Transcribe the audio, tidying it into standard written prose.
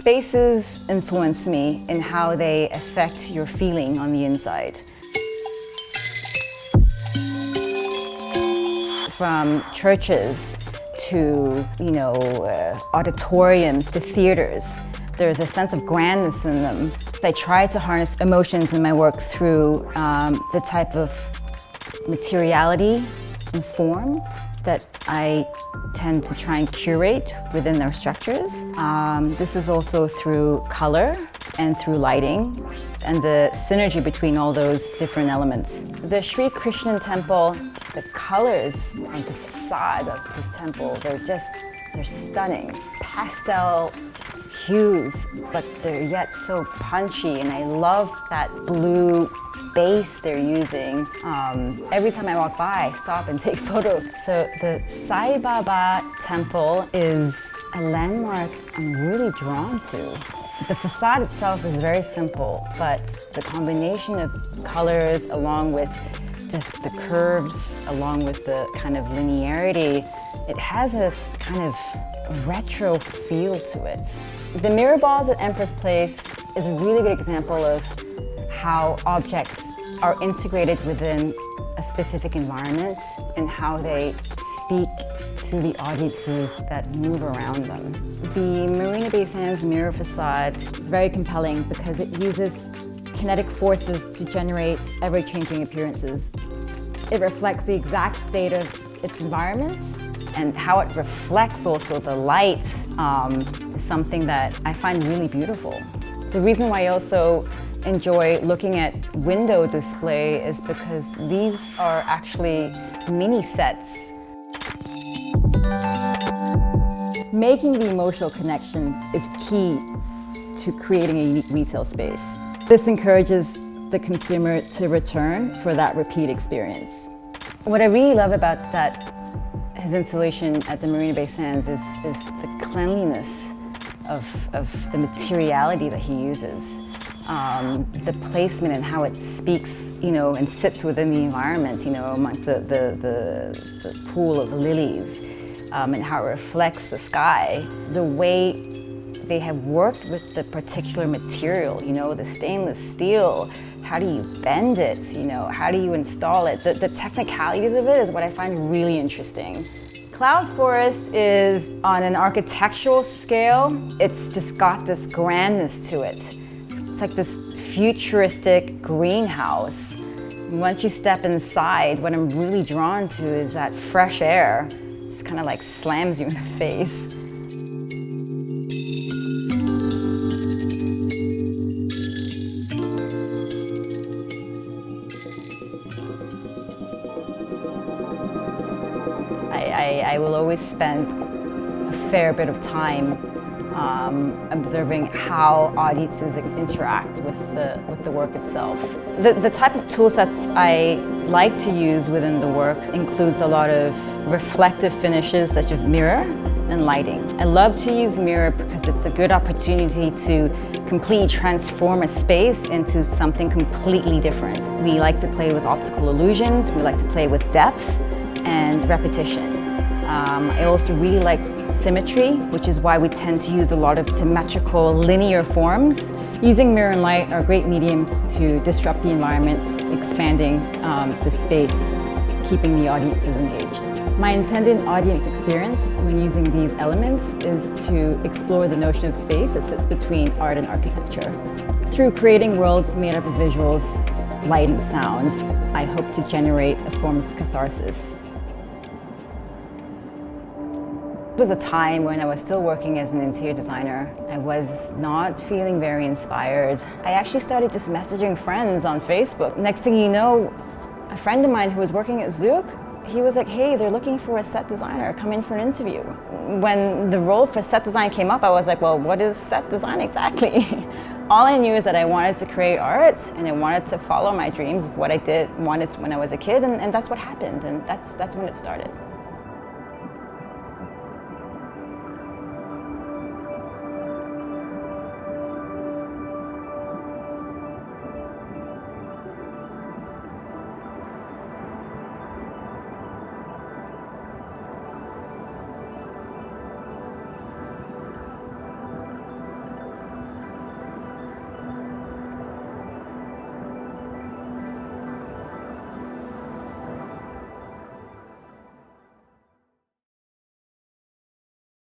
Spaces influence me in how they affect your feeling on the inside. From churches to, auditoriums to theaters, there's a sense of grandness in them. I try to harness emotions in my work through the type of materiality and form that I tend to try and curate within their structures. This is also through color and through lighting and the synergy between all those different elements. The Sri Krishnan temple, the colors on the facade of this temple, they're stunning. Pastel hues, but they're yet so punchy, and I love that blue base they're using. Every time I walk by, I stop and take photos. So the Sai Baba temple is a landmark I'm really drawn to. The facade itself is very simple, but the combination of colors along with just the curves, along with the kind of linearity, it has this kind of retro feel to it. The mirror balls at Empress Place is a really good example of how objects are integrated within a specific environment and how they speak to the audiences that move around them. The Marina Bay Sands mirror facade is very compelling because it uses kinetic forces to generate ever-changing appearances. It reflects the exact state of its environment, and how it reflects also the light is something that I find really beautiful. The reason why I also enjoy looking at window display is because these are actually mini sets. Making the emotional connection is key to creating a unique retail space. This encourages the consumer to return for that repeat experience. What I really love about his installation at the Marina Bay Sands is the cleanliness of the materiality that he uses. The placement and how it speaks, and sits within the environment, amongst the pool of lilies, and how it reflects the sky. The way they have worked with the particular material, the stainless steel. How do you bend it? How do you install it? The technicalities of it is what I find really interesting. Cloud Forest is on an architectural scale. It's just got this grandness to it. It's like this futuristic greenhouse. Once you step inside, what I'm really drawn to is that fresh air. It's kind of like slams you in the face. I will always spend a fair bit of time observing how audiences interact with the work itself. The type of tool sets I like to use within the work includes a lot of reflective finishes such as mirror and lighting. I love to use mirror because it's a good opportunity to completely transform a space into something completely different. We like to play with optical illusions, we like to play with depth and repetition. I also really like symmetry, which is why we tend to use a lot of symmetrical linear forms. Using mirror and light are great mediums to disrupt the environment, expanding the space, keeping the audiences engaged. My intended audience experience when using these elements is to explore the notion of space that sits between art and architecture. Through creating worlds made up of visuals, light and sounds, I hope to generate a form of catharsis. It was a time when I was still working as an interior designer. I was not feeling very inspired. I actually started just messaging friends on Facebook. Next thing you know, a friend of mine who was working at Zook, he was like, hey, they're looking for a set designer, come in for an interview. When the role for set design came up, I was like, well, what is set design exactly? All I knew is that I wanted to create art and I wanted to follow my dreams of what I wanted when I was a kid, and that's what happened, and that's when it started.